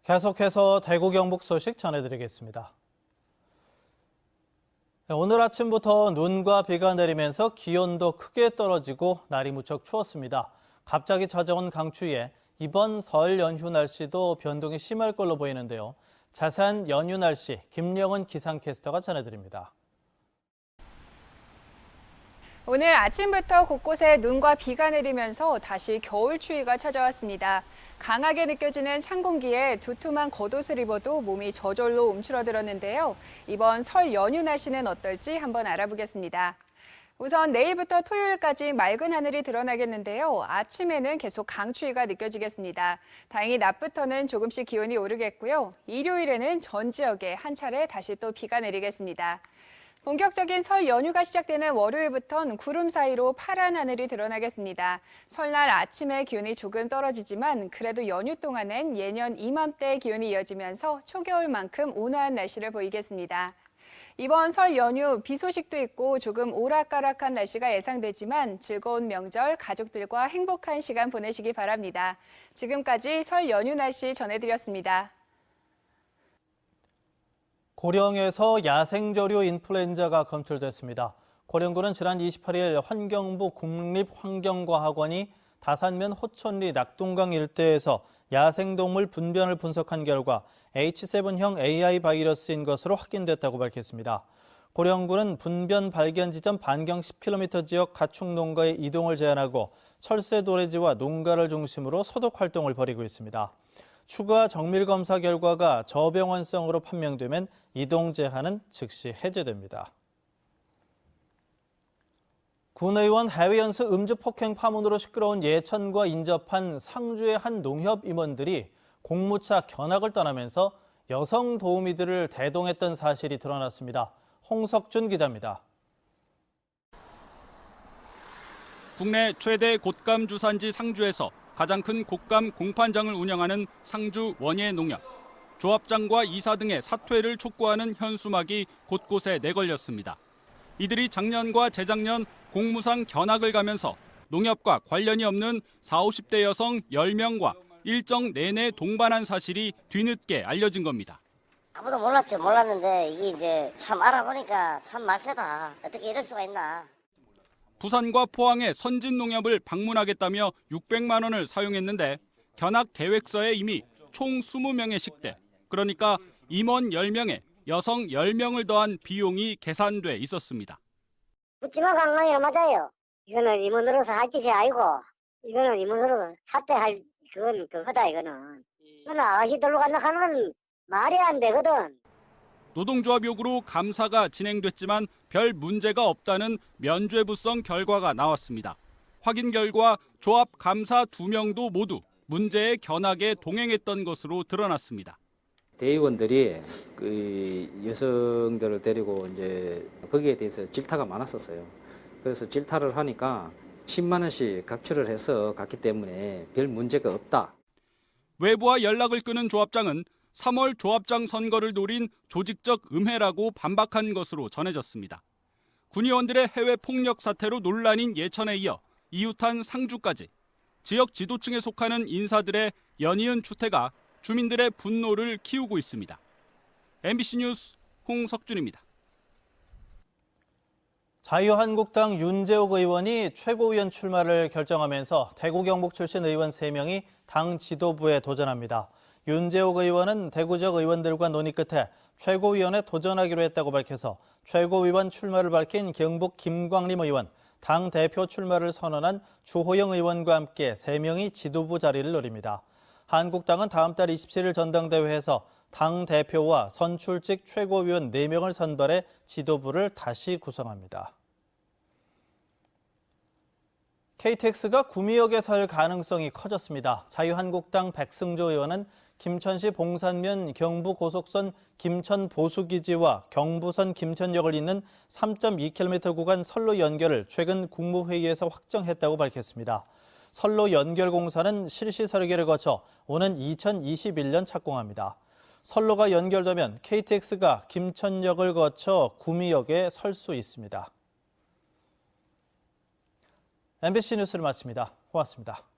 계속해서 대구 경북 소식 전해드리겠습니다. 오늘 아침부터 눈과 비가 내리면서 기온도 크게 떨어지고 날이 무척 추웠습니다. 갑자기 찾아온 강추위에 이번 설 연휴 날씨도 변동이 심할 걸로 보이는데요. 자세한 연휴 날씨 김영은 기상캐스터가 전해드립니다. 오늘 아침부터 곳곳에 눈과 비가 내리면서 다시 겨울 추위가 찾아왔습니다. 강하게 느껴지는 찬 공기에 두툼한 겉옷을 입어도 몸이 저절로 움츠러들었는데요. 이번 설 연휴 날씨는 어떨지 한번 알아보겠습니다. 우선 내일부터 토요일까지 맑은 하늘이 드러나겠는데요. 아침에는 계속 강추위가 느껴지겠습니다. 다행히 낮부터는 조금씩 기온이 오르겠고요. 일요일에는 전 지역에 한 차례 다시 또 비가 내리겠습니다. 본격적인 설 연휴가 시작되는 월요일부터는 구름 사이로 파란 하늘이 드러나겠습니다. 설날 아침에 기온이 조금 떨어지지만 그래도 연휴 동안엔 예년 이맘때 기온이 이어지면서 초겨울만큼 온화한 날씨를 보이겠습니다. 이번 설 연휴 비 소식도 있고 조금 오락가락한 날씨가 예상되지만 즐거운 명절 가족들과 행복한 시간 보내시기 바랍니다. 지금까지 설 연휴 날씨 전해드렸습니다. 고령에서 야생조류 인플루엔자가 검출됐습니다. 고령군은 지난 28일 환경부 국립환경과학원이 다산면 호천리 낙동강 일대에서 야생동물 분변을 분석한 결과 H7형 AI 바이러스인 것으로 확인됐다고 밝혔습니다. 고령군은 분변 발견 지점 반경 10km 지역 가축 농가의 이동을 제한하고 철새 도래지와 농가를 중심으로 소독 활동을 벌이고 있습니다. 추가 정밀 검사 결과가 저병원성으로 판명되면 이동 제한은 즉시 해제됩니다. 군의원 해외 연수 음주 폭행 파문으로 시끄러운 예천과 인접한 상주의 한 농협 임원들이 공무차 견학을 떠나면서 여성 도우미들을 대동했던 사실이 드러났습니다. 홍석준 기자입니다. 국내 최대 곶감 주산지 상주에서 가장 큰 곶감 공판장을 운영하는 상주 원예농협. 조합장과 이사 등의 사퇴를 촉구하는 현수막이 곳곳에 내걸렸습니다. 이들이 작년과 재작년 공무상 견학을 가면서 농협과 관련이 없는 40, 50대 여성 10명과 일정 내내 동반한 사실이 뒤늦게 알려진 겁니다. 아무도 몰랐는데 이게 이제 참 알아보니까 참 말세다. 어떻게 이럴 수가 있나. 부산과 포항의 선진농협을 방문하겠다며 600만 원을 사용했는데 견학 계획서에 이미 총 20명의 식대, 그러니까 임원 10명에 여성 10명을 더한 비용이 계산돼 있었습니다. 묻지마 강남이 맞아요. 이거는 임원으로서 할 짓이 아니고 이거는 임원으로 사퇴할 그거다 이거는. 이거는 아가씨들로 간다 하는 말이 안 되거든. 노동조합 요구로 감사가 진행됐지만 별 문제가 없다는 면죄부성 결과가 나왔습니다. 확인 결과 조합 감사 2명도 모두 문제의 견학에 동행했던 것으로 드러났습니다. 대의원들이 그 여성들을 데리고 이제 거기에 대해서 질타가 많았었어요. 그래서 질타를 하니까 10만 원씩 각출을 해서 갔기 때문에 별 문제가 없다. 외부와 연락을 끊은 조합장은 3월 조합장 선거를 노린 조직적 음해라고 반박한 것으로 전해졌습니다. 군의원들의 해외 폭력 사태로 논란인 예천에 이어 이웃한 상주까지 지역 지도층에 속하는 인사들의 연이은 추태가 주민들의 분노를 키우고 있습니다. MBC 뉴스 홍석준입니다. 자유한국당 윤재욱 의원이 최고위원 출마를 결정하면서 대구 경북 출신 의원 3명이 당 지도부에 도전합니다. 윤재욱 의원은 대구적 의원들과 논의 끝에 최고위원에 도전하기로 했다고 밝혀서 최고위원 출마를 밝힌 경북 김광림 의원, 당 대표 출마를 선언한 주호영 의원과 함께 3명이 지도부 자리를 노립니다. 한국당은 다음 달 27일 전당대회에서 당 대표와 선출직 최고위원 4명을 선발해 지도부를 다시 구성합니다. KTX가 구미역에 설 가능성이 커졌습니다. 자유한국당 백승조 의원은 김천시 봉산면 경부고속선 김천보수기지와 경부선 김천역을 잇는 3.2km 구간 선로 연결을 최근 국무회의에서 확정했다고 밝혔습니다. 선로 연결 공사는 실시 설계를 거쳐 오는 2021년 착공합니다. 선로가 연결되면 KTX가 김천역을 거쳐 구미역에 설 수 있습니다. MBC 뉴스를 마칩니다. 고맙습니다.